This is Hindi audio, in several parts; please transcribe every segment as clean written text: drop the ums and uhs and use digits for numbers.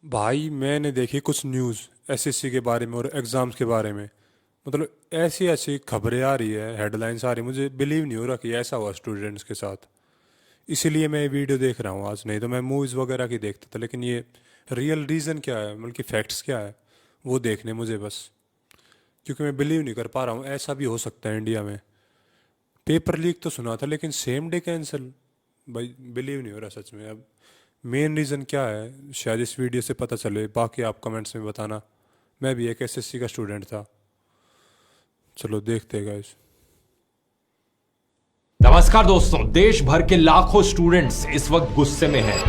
भाई मैंने देखी कुछ न्यूज़ एसएससी के बारे में और एग्ज़ाम्स के बारे में। मतलब ऐसी ऐसी खबरें आ रही है, हेडलाइंस आ रही है, मुझे बिलीव नहीं हो रहा कि ऐसा हुआ स्टूडेंट्स के साथ। इसीलिए मैं ये वीडियो देख रहा हूँ आज, नहीं तो मैं मूवीज़ वगैरह की देखता था। लेकिन ये रियल रीज़न क्या है, मतलब कि फैक्ट्स क्या है, वो देखने मुझे बस। क्योंकि मैं बिलीव नहीं कर पा रहा हूँ ऐसा भी हो सकता है इंडिया में। पेपर लीक तो सुना था लेकिन सेम डे कैंसिल, भाई बिलीव नहीं हो रहा सच में। अब मेन रीज़न क्या है शायद इस वीडियो से पता चले, बाकी आप कमेंट्स में बताना। मैं भी एक एसएससी का स्टूडेंट था। चलो देखते हैं गाइस। नमस्कार दोस्तों, देश भर के लाखों स्टूडेंट्स इस वक्त गुस्से में हैं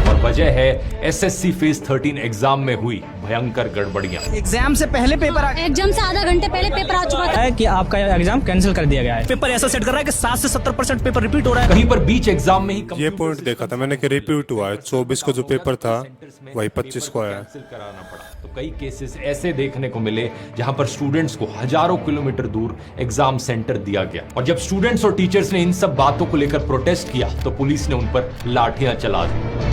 और वजह है एसएससी फेज 13 एग्जाम में हुई भयंकर गड़बड़ियां। एग्जाम से पहले पेपर एग्जाम से आधा घंटे पहले पेपर आ चुका था है कि आपका एग्जाम कैंसिल कर दिया गया है। पेपर ऐसा सेट कर रहा है कि 60 से 70% पेपर रिपीट हो रहा है। कहीं पर बीच एग्जाम में ही ये पॉइंट देखा था मैंने कि रिपीट हुआ है। 24 को जो पेपर था वही 25 को आया है। कैंसिल कराना पड़ा। तो कई केसेस ऐसे देखने को मिले जहां पर स्टूडेंट्स को हजारों किलोमीटर दूर एग्जाम सेंटर दिया गया और जब स्टूडेंट्स और टीचर्स ने इन सब बातों को लेकर प्रोटेस्ट किया तो पुलिस ने उन पर लाठियां चला दी।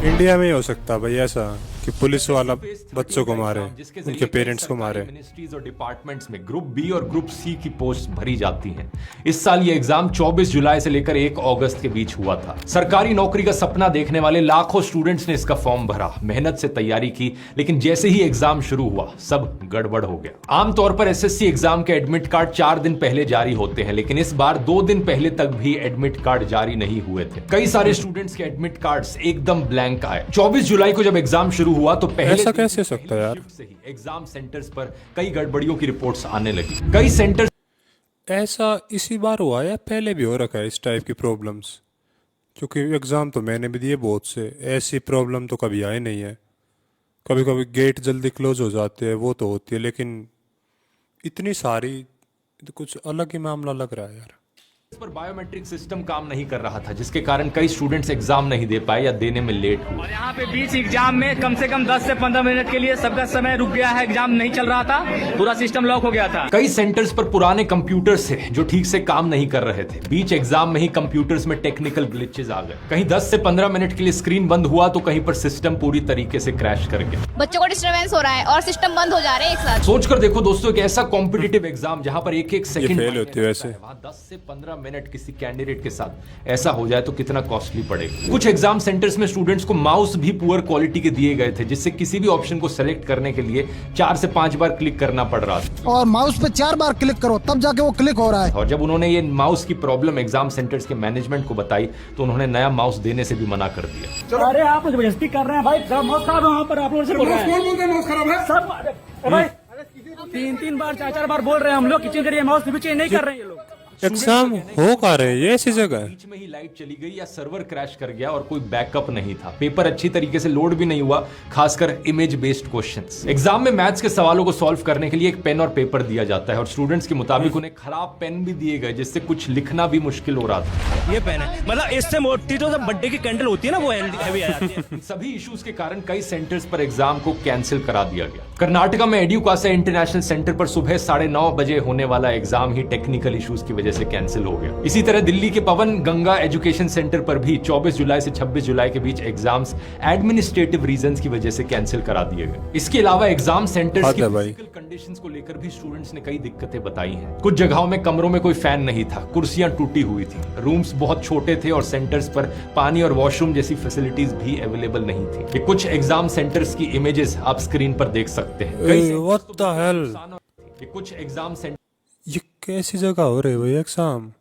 इंडिया में ही हो सकता है भाई ऐसा कि पुलिस वाला बच्चों को मारे, उनके पेरेंट्स को मारे। मिनिस्ट्रीज और डिपार्टमेंट्स में ग्रुप बी और ग्रुप सी की पोस्ट भरी जाती हैं। इस साल ये एग्जाम 24 जुलाई से लेकर 1 अगस्त के बीच हुआ था। सरकारी नौकरी का सपना देखने वाले लाखों स्टूडेंट्स ने इसका फॉर्म भरा, मेहनत से तैयारी की, लेकिन जैसे ही एग्जाम शुरू हुआ सब गड़बड़ हो गया। आमतौर पर एसएससी एग्जाम के एडमिट कार्ड 4 दिन पहले जारी होते हैं, लेकिन इस बार 2 दिन पहले तक भी एडमिट कार्ड जारी नहीं हुए थे। कई सारे स्टूडेंट्स के एडमिट कार्ड्स एकदम ब्लैंक आए। 24 जुलाई को जब एग्जाम शुरू हुआ तो पहले ऐसा कैसे हो सकता है यार? से ही एग्जाम सेंटर्स पर कई गड़बड़ियों की रिपोर्ट्स आने लगी। कई सेंटर्स ऐसा इसी बार हुआ या पहले भी हो रखा है इस टाइप की प्रॉब्लम्स? क्योंकि एग्ज़ाम तो मैंने भी दिए बहुत से, ऐसी प्रॉब्लम तो कभी आई नहीं है। कभी कभी गेट जल्दी क्लोज हो जाते हैं, वो तो होती है, लेकिन इतनी सारी तो कुछ अलग ही मामला लग रहा है यार। पर बायोमेट्रिक सिस्टम काम नहीं कर रहा था, जिसके कारण कई स्टूडेंट्स एग्जाम नहीं दे पाए या देने में लेट हुए। और यहाँ पे बीच एग्जाम में कम से कम 10 से 15 मिनट के लिए सबका समय रुक गया है। एग्जाम नहीं चल रहा था, पूरा सिस्टम लॉक हो गया था। कई सेंटर्स पर पुराने कंप्यूटर्स थे जो ठीक से काम नहीं कर रहे थे। बीच एग्जाम में ही कंप्यूटर्स में टेक्निकल ग्लिचेस आ गए। कहीं 10 से 15 मिनट के लिए स्क्रीन बंद हुआ तो कहीं पर सिस्टम पूरी तरीके से क्रैश कर गया। बच्चों को डिस्टर्बेंस हो रहा है और सिस्टम बंद हो जा रहे हैं एक साथ। सोचकर देखो दोस्तों, एक ऐसा कॉम्पिटिटिव एग्जाम जहां पर एक सेकंड फेल होती है वैसे। वहां 10 से 15 मिनट किसी कैंडिडेट के साथ ऐसा हो जाए तो कितना कॉस्टली पड़ेगा। कुछ एग्जाम सेंटर्स में स्टूडेंट्स को माउस भी पुअर क्वालिटी के दिए गए थे, जिससे किसी भी ऑप्शन को सेलेक्ट करने के लिए 4 से 5 बार क्लिक करना पड़ रहा था और माउस पे 4 बार क्लिक करो तब जाके वो क्लिक हो रहा है। और जब उन्होंने ये माउस की प्रॉब्लम एग्जाम सेंटर्स के मैनेजमेंट को बताई तो उन्होंने नया माउस देने से भी मना कर दिया। अरे आप जबरदस्ती कर रहे हैं भाई, माउस खराब है वहाँ पर, आप लोग से बोल रहे हैं माउस खराब है सब। भाई 3 बार 4 बार बोल रहे हैं हम लोग किचन करिए, माउस भी चेंज नहीं कर रहे हैं ये लोग। एग्जाम हो का रहे ये ऐसी जगह? बीच में ही लाइट चली गई या सर्वर क्रैश कर गया और कोई बैकअप नहीं था। पेपर अच्छी तरीके से लोड भी नहीं हुआ, खासकर इमेज बेस्ड क्वेश्चंस। एग्जाम में मैथ्स के सवालों को सॉल्व करने के लिए एक पेन और पेपर दिया जाता है और स्टूडेंट्स के मुताबिक उन्हें खराब पेन भी दिए गए, जिससे कुछ लिखना भी मुश्किल हो रहा था। ये पेन है, मतलब इससे मोटी तो बर्थडे की कैंडल होती है ना, वो हैवी आ जाती है। इन सभी इश्यूज के कारण कई सेंटर्स पर एग्जाम को कैंसिल करा दिया गया। कर्नाटका में एड्यूकासा इंटरनेशनल सेंटर पर सुबह 9:30 बजे होने वाला एग्जाम ही टेक्निकल इश्यूज की वजह से कैंसिल हो गया। इसी तरह दिल्ली के पवन गंगा एजुकेशन सेंटर पर भी 24 जुलाई से 26 जुलाई के बीच एग्जाम्स एडमिनिस्ट्रेटिव रीजंस की वजह से कैंसिल करा दिए गए। इसके अलावा एग्जाम सेंटर्स की फिजिकल कंडीशंस को लेकर भी स्टूडेंट्स ने कई दिक्कतें बताई हैं। कुछ जगहों में कमरों में कोई फैन नहीं था, कुर्सियां टूटी हुई थी, रूम्स बहुत छोटे थे और सेंटर्स पर पानी और वॉशरूम जैसी फैसिलिटीज भी अवेलेबल नहीं थी। ये कुछ एग्जाम सेंटर्स की इमेजेस आप स्क्रीन पर देख सकते हैं। व्हाट द हेल, ये कुछ एग्जाम सेंटर ये कैसी जगह हो रही है भाई एग्जाम?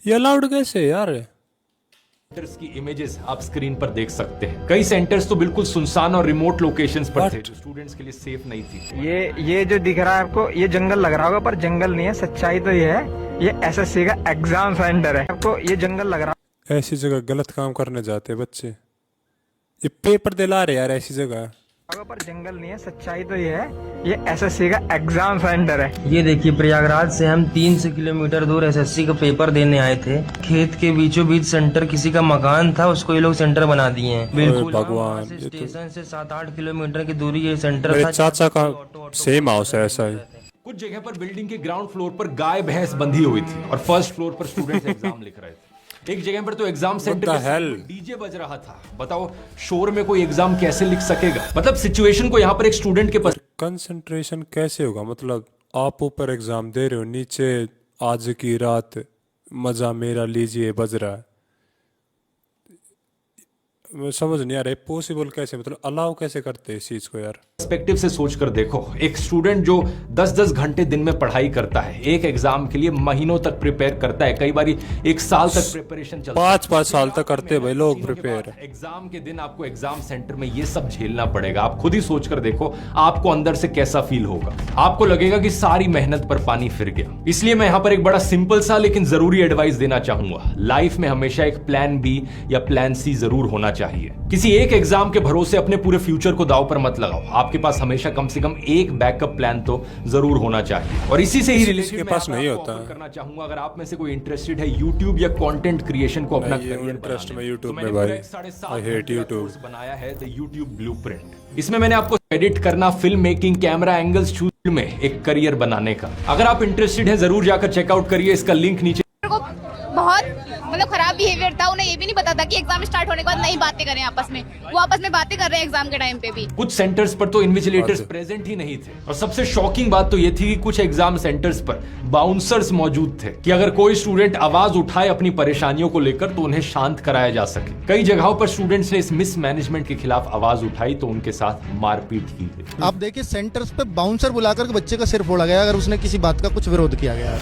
ये अलाउड कैसे यार? सेंटर्स की इमेजेस आप स्क्रीन पर देख सकते हैं। कई सेंटर्स तो बिल्कुल सुनसान और रिमोट लोकेशंस पर थे, जो स्टूडेंट्स के लिए सेफ नहीं थी। ये जो दिख रहा है आपको, ये जंगल लग रहा होगा पर जंगल नहीं है। सच्चाई तो ये है, ये एसएससी का एग्जाम सेंटर है। आपको ये जंगल लग रहा है। ऐसी जगह गलत काम करने जाते हैं बच्चे, ये पेपर दिला रहे यार ऐसी जगह। पर जंगल नहीं है। सच्चाई तो ये है, ये एसएससी का एग्जाम सेंटर है। ये देखिए, प्रयागराज से हम 300 किलोमीटर दूर एसएससी का पेपर देने आए थे। खेत के बीचों बीच सेंटर किसी का मकान था, उसको ये लोग सेंटर बना दिए हैं। बिल्कुल भगवान, से स्टेशन से 7-8 किलोमीटर की दूरी ये सेंटर मेरे था। चाचा का सेम हाउस है ऐसा ही। कुछ जगह पर बिल्डिंग के ग्राउंड फ्लोर पर गाय भैंस बंधी हुई थी और फर्स्ट फ्लोर पर स्टूडेंट्स एग्जाम लिख रहे थे। एक जगह पर तो एग्जाम सेंटर the के सामने hell? डीजे बज रहा था। बताओ शोर में कोई एग्जाम कैसे लिख सकेगा? मतलब सिचुएशन को यहाँ पर एक स्टूडेंट के पास कंसंट्रेशन कैसे होगा? मतलब आप ऊपर एग्जाम दे रहे हो, नीचे आज की रात मजा मेरा लीजिए बज रहा है। मैं समझ नहीं आ रहा है पॉसिबल कैसे, मतलब अलाउ कैसे करते हैं इस चीज को यार। पर्सपेक्टिव से सोचकर देखो, एक स्टूडेंट जो 10-10 घंटे दिन में पढ़ाई करता है, एक एग्जाम के लिए महीनों तक प्रिपेयर करता है, कई बार एक साल तक प्रिपरेशन चलता है, 5-5 साल तक करते हैं भाई लोग प्रिपेयर। एग्जाम के दिन आपको एग्जाम सेंटर में ये सब झेलना पड़ेगा। आप खुद ही सोचकर देखो आपको अंदर से कैसा फील होगा। आपको लगेगा कि सारी मेहनत पर पानी फिर गया। इसलिए मैं यहां पर एक बड़ा सिंपल सा लेकिन जरूरी एडवाइस देना चाहूंगा। लाइफ में हमेशा एक प्लान बी या प्लान सी जरूर होना चाहिए। किसी एक एग्जाम के भरोसे अपने पूरे फ्यूचर को दांव पर मत लगाओ। आपके पास हमेशा कम से कम एक बैकअप प्लान तो जरूर होना चाहिए। और इसी से ही रिलेटेड के पास नहीं होता करना चाहूंगा, अगर आप में से कोई इंटरेस्टेड है YouTube या कंटेंट क्रिएशन को अपना करियर इंटरेस्ट में YouTube में में भाई, आई हेट YouTube। बनाया है द YouTube ब्लूप्रिंट। इसमें मैंने आपको एडिट करना, film making, camera angles choose में एक करियर बनाने का। अगर आप इंटरेस्टेड हैं जरूर जाकर चेकआउट करिए, इसका लिंक नीचे। को बहुत मतलब खराब बिहेवियर था। उन्हें ये भी नहीं पता था कि एग्जाम स्टार्ट होने के बाद नहीं बातें करें आपस में। वो आपस में बातें कर रहे हैं एग्जाम के टाइम पे भी। कुछ सेंटर्स पर तो इन्विजिलेटर्स प्रेजेंट ही नहीं थे। और सबसे शॉकिंग बात तो ये थी कि कुछ एग्जाम सेंटर्स पर बाउंसर्स मौजूद थे कि अगर कोई स्टूडेंट आवाज उठाए अपनी परेशानियों को लेकर तो उन्हें शांत कराया जा सके। कई जगहों पर स्टूडेंट्स ने इस मिसमैनेजमेंट के खिलाफ आवाज उठाई तो उनके साथ मारपीट की गई। आप देखिए सेंटर्स पे बाउंसर बुलाकर के बच्चे का सिर फोड़ा गया अगर उसने किसी बात का कुछ विरोध किया गया।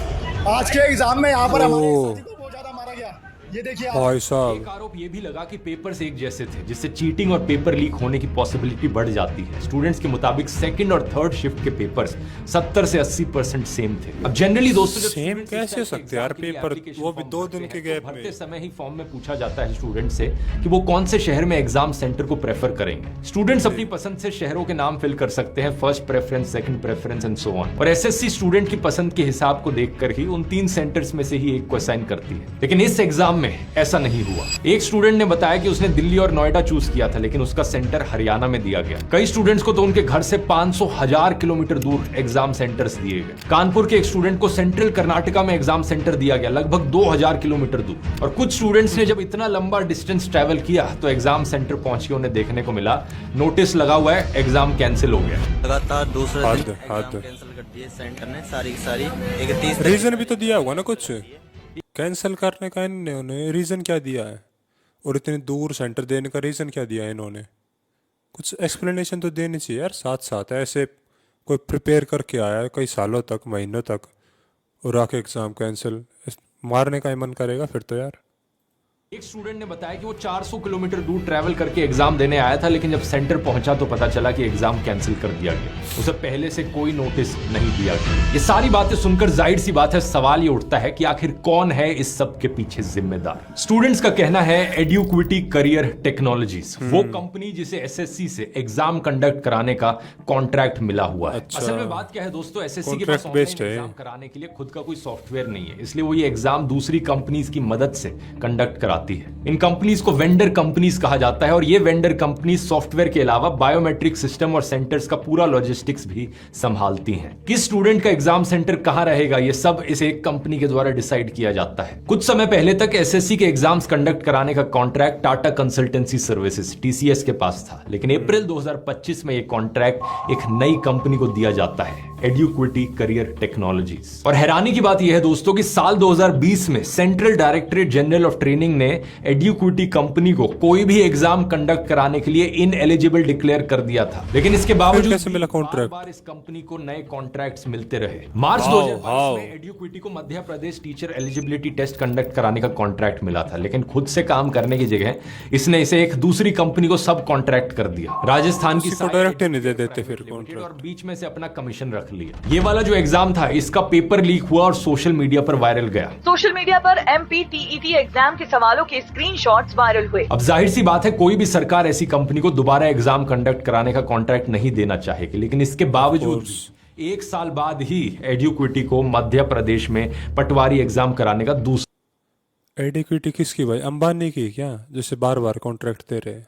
आज के एग्जाम में यहाँ पर हमारे ओ। साथी को बहुत ज्यादा मारा गया। ये देखिए आप। भाई साहब एक आरोप ये भी लगा कि पेपर्स एक जैसे थे, जिससे चीटिंग और पेपर लीक होने की पॉसिबिलिटी बढ़ जाती है। स्टूडेंट्स के मुताबिक सेकंड और थर्ड शिफ्ट के पेपर्स 70 से 80% सेम थे। अब जनरली दोस्तों, जब सेम students कैसे इस टाइप हो के सकते हैं यार exam के लिए पेपर, application वो भी form 2 भरते दिन हैं, के तो गैप भरते में। समय ही फॉर्म में पूछा जाता है स्टूडेंट से कि वो कौन से शहर में एग्जाम सेंटर को प्रेफर करेंगे। स्टूडेंट्स अपनी पसंद से शहरों के नाम फिल कर सकते हैं, first preference, second preference and so on. और एसएससी स्टूडेंट की पसंद के हिसाब को देखकर ही उन 3 सेंटर्स में से ही एक को असाइन करती है। लेकिन इस एग्जाम में ऐसा नहीं हुआ। एक स्टूडेंट ने बताया कि उसने दिल्ली और नोएडा चूज किया था, लेकिन उसका सेंटर हरियाणा में दिया गया। कई स्टूडेंट्स को तो उनके घर से 500,000 किलोमीटर दूर एग्जाम सेंटर्स दिए गए। कानपुर के एक स्टूडेंट को सेंट्रल कर्नाटका में एग्जाम सेंटर दिया गया, लगभग 2000 किलोमीटर दूर। और कुछ स्टूडेंट्स ने जब इतना लंबा डिस्टेंस ट्रैवल किया तो एग्जाम सेंटर पहुंच के उन्हें देखने को मिला नोटिस लगा हुआ है एग्जाम कैंसिल हो गया। लगातार दूसरे हद, दिन हद। एग्जाम कैंसिल कर दिए सेंटर ने सारी की सारी। 31 रीजन भी तो दिया होगा ना कुछ कैंसिल करने का। इन्होंने रीजन क्या दिया है? और इतने दूर सेंटर देने का रीजन क्या दिया है इन्होंने? कुछ एक्सप्लेनेशन तो देनी चाहिए यार साथ साथ। ऐसे कोई प्रिपेयर करके आया है कई सालों तक, महीनों तक, और आके एग्जाम कैंसिल, मारने का ही मन करेगा फिर तो यार। एक स्टूडेंट ने बताया कि वो 400 किलोमीटर दूर ट्रैवल करके एग्जाम देने आया था, लेकिन जब सेंटर पहुंचा तो पता चला कि एग्जाम कैंसिल कर दिया गया। उसे पहले से कोई नोटिस नहीं दिया गया। ये सारी बातें सुनकर जाहिर सी बात है सवाल ये उठता है कि आखिर कौन है इस सब के पीछे जिम्मेदार? स्टूडेंट्स का कहना है एड्यूक्विटी करियर टेक्नोलॉजीज, वो कंपनी जिसे एसएससी से एग्जाम कंडक्ट कराने का कॉन्ट्रैक्ट मिला हुआ है। असल में बात क्या है दोस्तों, एसएससी के पास Contract based है। एग्जाम कराने के लिए खुद का कोई सॉफ्टवेयर नहीं है, इसलिए वो ये एग्जाम दूसरी कंपनीज की मदद से कंडक्ट कराती है। इन कंपनीज को वेंडर कंपनीज कहा जाता है और ये वेंडर कंपनीज सॉफ्टवेयर के अलावा बायोमेट्रिक सिस्टम और सेंटर्स का पूरा लॉजिस्टिक्स भी संभालती हैं। किस स्टूडेंट का एग्जाम सेंटर कहां रहेगा ये सब इस एक कंपनी के द्वारा डिसाइड किया जाता है। कुछ समय पहले तक एसएससी के एग्जाम्स कंडक्ट कराने का contract Tata consultancy services TCS के पास था, लेकिन अप्रैल 2025 में ये कॉन्ट्रैक्ट एक नई कंपनी को दिया जाता है, एड्यूक्विटी करियर टेक्नोलॉजीज। और हैरानी की बात यह है दोस्तों कि साल 2020 में central directorate general of training ने एड्यूक्विटी कंपनी को कोई भी एग्जाम कंडक्ट कराने के लिए इनएलिजिबल डिक्लेयर कर दिया था, लेकिन इसके बावजूद कैसे मिला कॉन्ट्रैक्ट? बार इस कंपनी को नए कॉन्ट्रैक्ट्स मिलते रहे। मार्च 2022 में एड्यूक्विटी को Madhya Pradesh teacher eligibility test conduct कराने का कॉन्ट्रैक्ट मिला था, लेकिन खुद से काम करने की जगह इसने इसे एक दूसरी कंपनी को सब कॉन्ट्रैक्ट कर दिया। राजस्थान की डायरेक्ट नहीं दे देते फिर कॉन्ट्रैक्ट, और बीच में से अपना कमीशन रख लिया। ये वाला जो एग्जाम था इसका पेपर लीक हुआ और सोशल मीडिया पर वायरल गया। सोशल मीडिया पर एमपीटीईटी एग्जाम के सवालों के स्क्रीनशॉट्स वायरल हुए। अब जाहिर सी बात है कोई भी सरकार ऐसी कंपनी को दोबारा एग्जाम कंडक्ट कराने का कॉन्ट्रैक्ट नहीं देना चाहेगी, लेकिन इसके बावजूद 1 साल बाद ही एड्यूक्विटी को मध्य प्रदेश में पटवारी एग्जाम कराने का दूसरा। एड्यूक्विटी किसकी भाई? अंबानी की क्या, जैसे बार बार कॉन्ट्रैक्ट दे रहे?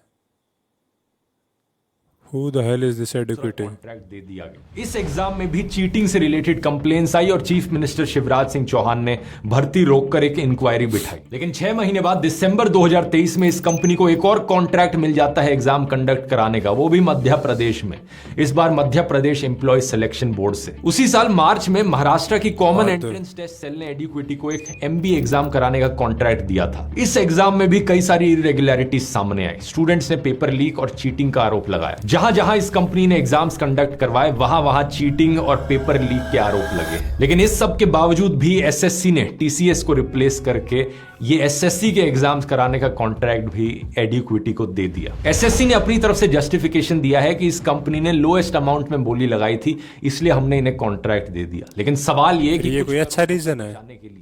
Who the hell is this educator? Contract दे दिया गया। इस एग्जाम में भी चीटिंग से रिलेटेड कंप्लेंट्स आई और चीफ मिनिस्टर शिवराज सिंह चौहान ने भर्ती रोककर एक इंक्वायरी बिठाई। लेकिन 6 महीने बाद दिसंबर 2023 में इस कंपनी को एक और कॉन्ट्रैक्ट मिल जाता है एग्जाम कंडक्ट कराने का, वो भी मध्य प्रदेश में, इस बार Madhya Pradesh employ selection board से। उसी साल मार्च में महाराष्ट्र की कॉमन एंट्रेंस टेस्ट सेल ने एडुक्विटी को एक MBA एग्जाम कराने का कॉन्ट्रैक्ट दिया था। इस एग्जाम में भी कई सारी इरेगुलरिटीज सामने आई। स्टूडेंट्स ने पेपर लीक और चीटिंग का आरोप लगाया। जहां जहां इस कंपनी ने एग्जाम्स कंडक्ट करवाए वहां वहां चीटिंग और पेपर लीक के आरोप लगे। लेकिन इस सब के बावजूद भी SSC ने TCS को रिप्लेस करके ये SSC के एग्जाम्स कराने का कॉन्ट्रैक्ट भी एडुक्विटी को दे दिया। SSC ने अपनी तरफ से जस्टिफिकेशन दिया है कि इस कंपनी ने लोएस्ट अमाउंट में बोली लगाई थी, इसलिए हमने इन्हें कॉन्ट्रैक्ट दे दिया। लेकिन सवाल ये कि ये कोई अच्छा रीजन है के लिए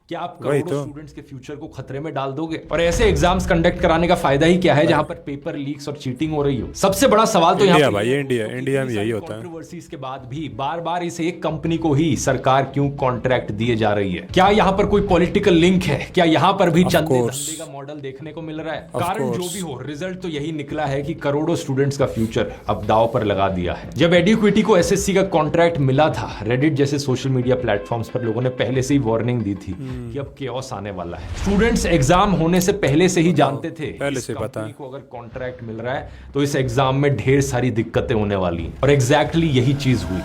क्या आप करोड़ों स्टूडेंट्स के फ्यूचर को खतरे में डाल दोगे? और ऐसे एग्जाम्स कंडक्ट कराने का फायदा ही क्या है जहां पर पेपर लीक्स और चीटिंग हो रही हो? सबसे बड़ा सवाल तो यहाँ भाई इंडिया में यही होता है। कंट्रोवर्सीज के बाद भी बार बार इस एक कंपनी को ही सरकार क्यों कॉन्ट्रैक्ट दिए जा रही है? क्या यहाँ पर कोई पॉलिटिकल लिंक है? क्या यहाँ पर भी चंदे धंधे का मॉडल देखने को मिल रहा है? कारण जो भी हो, रिजल्ट तो यही निकला है कि करोड़ों स्टूडेंट्स का फ्यूचर अब दांव पर लगा दिया है। जब एडुक्विटी को SSC का कॉन्ट्रैक्ट मिला था, रेडिट जैसे सोशल मीडिया प्लेटफॉर्म्स पर लोगों ने पहले से ही वार्निंग दी थी कि अब केओस आने वाला है। स्टूडेंट्स एग्जाम होने से पहले से ही जानते थे पहले से पता है को अगर कॉन्ट्रैक्ट मिल रहा है तो इस एग्जाम में ढेर सारी दिक्कतें होने वाली हैं। और एग्जैक्टली यही चीज हुई।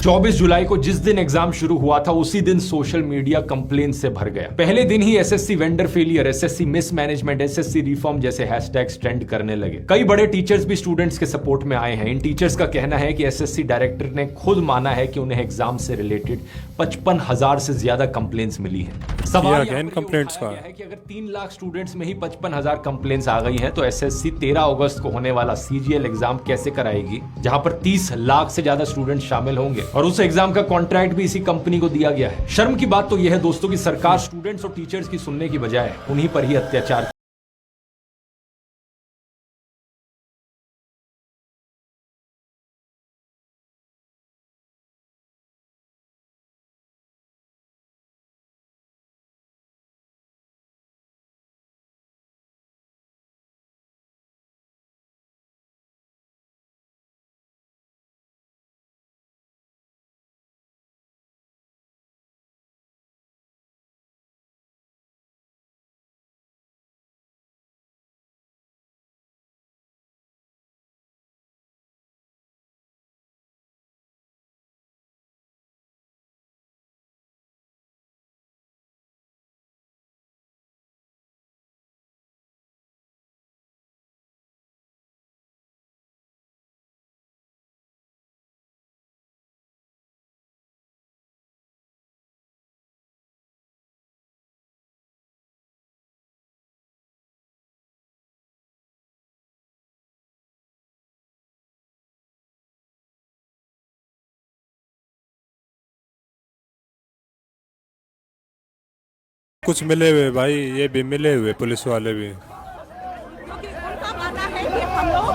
24 जुलाई को जिस दिन एग्जाम शुरू हुआ था उसी दिन सोशल मीडिया कंप्लेन से भर गया। पहले दिन ही SSC vendor failure, SSC mismanagement, SSC reform जैसे हैशटैग्स ट्रेंड करने लगे। कई बड़े टीचर्स भी स्टूडेंट्स के सपोर्ट में आए हैं। इन टीचर्स का कहना है कि SSC डायरेक्टर ने खुद माना है कि उन्हें एग्जाम से रिलेटेड 55,000 से ज्यादा कंप्लेंट्स मिली हैं। सवाल इन कंप्लेंट्स का है कि अगर 3 लाख स्टूडेंट्स में ही 55,000 कंप्लेंट्स आ गई हैं तो SSC 13 अगस्त को होने वाला CGL एग्जाम कैसे कराएगी, जहां पर 30 लाख से ज्यादा स्टूडेंट शामिल होंगे और उस एग्जाम का कॉन्ट्रैक्ट भी इसी कंपनी को दिया गया है। शर्म की बात तो यह है दोस्तों कि सरकार स्टूडेंट्स और टीचर्स की सुनने की बजाय उन्हीं पर ही अत्याचार कुछ मिले हुए भाई, ये भी मिले हुए पुलिस वाले भी। उनका मानना है कि हम लोग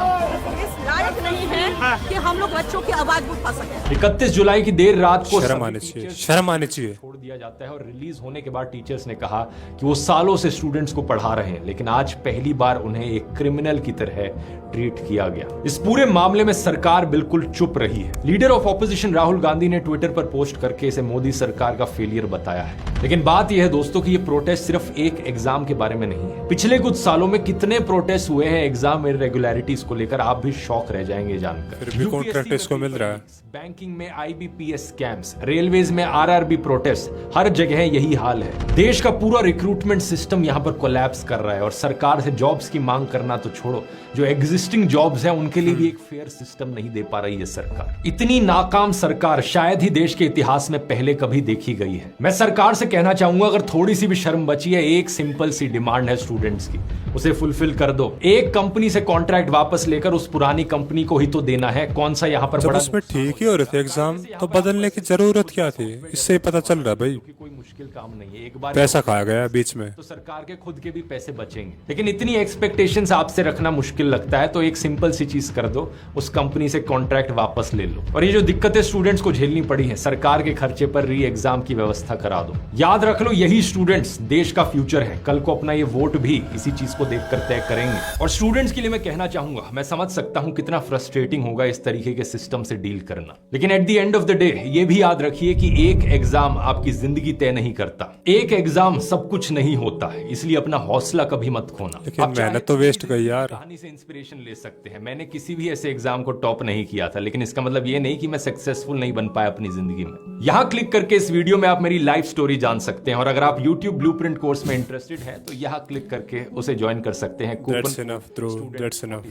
इस लायक नहीं हैं कि हम लोग बच्चों की आवाज उठा सकें। 31 जुलाई की देर रात को शर्म आनी चाहिए छोड़ दिया जाता है और रिलीज होने के बाद टीचर्स ने कहा कि वो सालों से स्टूडेंट्स को पढ़ा रहे हैं, लेकिन आज पहली बार उन्हें एक क्रिमिनल की तरह ट्रीट किया गया। इस पूरे मामले में सरकार बिल्कुल चुप रही है। Leader of opposition Rahul Gandhi ने ट्विटर पर पोस्ट करके इसे मोदी सरकार का फेलियर बताया है। लेकिन बात यह है दोस्तों कि ये प्रोटेस्ट सिर्फ एक एग्जाम के बारे में नहीं है। पिछले कुछ सालों में कितने प्रोटेस्ट हुए हैं एग्जाम इरेगुलरिटीज को लेकर, आप भी शॉक रह जाएंगे जानकर। फिर भी कॉन्ट्रैक्ट इसको मिल रहा है। बैंकिंग में IBPS स्कैम्स, रेलवेज में RRB प्रोटेस्ट, हर जगह यही हाल है। देश का पूरा रिक्रूटमेंट सिस्टम यहाँ पर कोलैप्स कर रहा है और सरकार से जॉब्स की मांग करना तो छोड़ो, जो एग्जिस्टिंग जॉब्स हैं उनके लिए भी एक फेयर सिस्टम नहीं दे पा रही है सरकार। इतनी नाकाम सरकार शायद ही देश के इतिहास में पहले कभी देखी गई है। मैं सरकार से कहना चाहूंगा, अगर थोड़ी सी भी शर्म बची है, एक सिंपल सी डिमांड है स्टूडेंट्स की, उसे फुलफिल कर दो। एक कंपनी से कॉन्ट्रैक्ट वापस लेकर उस पुरानी कंपनी को ही तो देना है। कौन सा यहाँ पर जब उसमें ठीक ही हो रहे थे एग्जाम, तो बदलने की जरूरत क्या थी? इससे ही पता चल रहा है भाई। मुश्किल काम नहीं है। एक बार पैसा खाया गया बीच में। तो सरकार के खुद के भी पैसे बचेंगे। लेकिन इतनी एक्सपेक्टेशंस आपसे रखना मुश्किल लगता है तो एक सिंपल सी चीज कर दो, उस कंपनी से कॉन्ट्रैक्ट वापस ले लो। और ये जो दिक्कतें स्टूडेंट्स को झेलनी पड़ी हैं, सरकार के खर्चे पर री एग्जाम की व्यवस्था करा दो। याद रख लो, यही स्टूडेंट्स देश का फ्यूचर है। कल को अपना ये वोट भी इसी चीज को देखकर तय करेंगे। और स्टूडेंट्स के लिए मैं कहना चाहूंगा, मैं समझ सकता हूं कितना फ्रस्ट्रेटिंग होगा इस तरीके के सिस्टम से डील करना, लेकिन at the end of the day ये भी याद रखिए कि एक एग्जाम आपकी जिंदगी तय नहीं करता, एक एग्जाम सब कुछ नहीं होता है। इसलिए अपना हौसला कभी मत खोना। लेकिन मेहनत तो वेस्ट गई यार। कहानी से इंस्पिरेशन ले सकते हैं। मैंने किसी भी ऐसे एग्जाम को टॉप नहीं किया था, लेकिन इसका मतलब ये नहीं कि मैं सक्सेसफुल नहीं बन पाया अपनी जिंदगी में। यहां क्लिक करके इस वीडियो में आप मेरी लाइफ स्टोरी जान सकते हैं। और अगर आप YouTube ब्लूप्रिंट कोर्स में इंटरेस्टेड हैं तो यहां क्लिक करके उसे ज्वाइन कर सकते हैं। That's enough, bro. That's enough.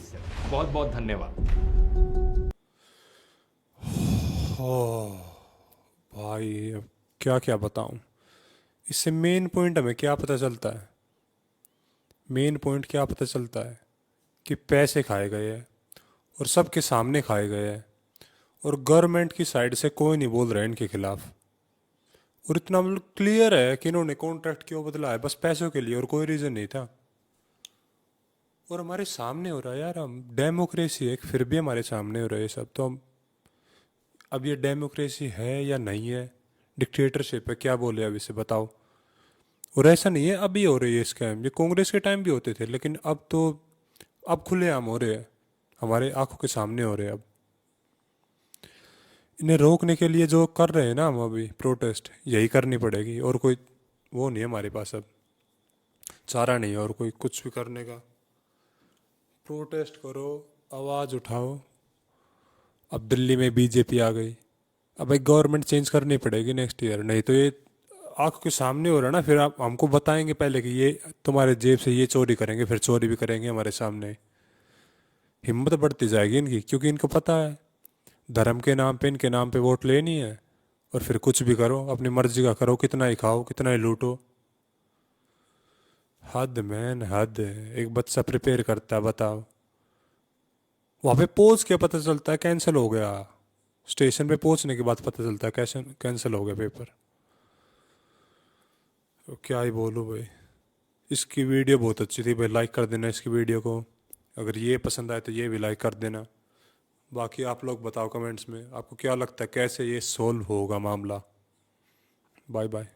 बहुत बहुत धन्यवाद। भाई अब क्या क्या बताऊं, इससे मेन पॉइंट हमें क्या पता चलता है? मेन पॉइंट क्या पता चलता है कि पैसे खाए गए हैं और सबके सामने खाए गए हैं, और गवर्नमेंट की साइड से कोई नहीं बोल रहा है इनके खिलाफ। और इतना मतलब क्लियर है कि इन्होंने कॉन्ट्रैक्ट क्यों बदला है, बस पैसों के लिए, और कोई रीज़न नहीं था। और हमारे सामने हो रहा है यार, हम डेमोक्रेसी है फिर भी हमारे सामने हो रहा है ये सब। तो हम अब ये डेमोक्रेसी है या नहीं है, डिक्टेटरशिप है, क्या बोले अब इसे बताओ। और ऐसा नहीं है अभी हो रही है स्कैम, ये कांग्रेस के टाइम भी होते थे, लेकिन अब तो अब खुलेआम हो रहे हैं, हमारे आंखों के सामने हो रहे हैं। अब इन्हें रोकने के लिए जो कर रहे हैं ना हम अभी प्रोटेस्ट, यही करनी पड़ेगी। और कोई वो नहीं है हमारे पास, अब चारा नहीं है और कोई कुछ भी करने का। प्रोटेस्ट करो, आवाज़ उठाओ। अब दिल्ली में बीजेपी आ गई, अब एक गवर्नमेंट चेंज करनी पड़ेगी नेक्स्ट ईयर, नहीं तो ये आंखों के सामने हो रहा है ना। फिर आप हमको बताएंगे पहले कि ये तुम्हारे जेब से ये चोरी करेंगे, फिर चोरी भी करेंगे हमारे सामने। हिम्मत बढ़ती जाएगी इनकी, क्योंकि इनको पता है धर्म के नाम पे, इनके नाम पे वोट लेनी है, और फिर कुछ भी करो, अपनी मर्जी का करो, कितना ही खाओ, कितना ही लूटो। हद मैन हद। एक बच्चा प्रिपेयर करता है, बताओ, वहाँ पे पहुँच के पता चलता है कैंसिल हो गया। स्टेशन पे पहुँचने के बाद पता चलता है कैसे कैंसिल हो गया पेपर। तो क्या ही बोलूँ भाई। इसकी वीडियो बहुत अच्छी थी भाई, लाइक कर देना इसकी वीडियो को। अगर ये पसंद आए तो ये भी लाइक कर देना। बाकी आप लोग बताओ कमेंट्स में आपको क्या लगता है कैसे ये सोल्व होगा मामला। Bye bye.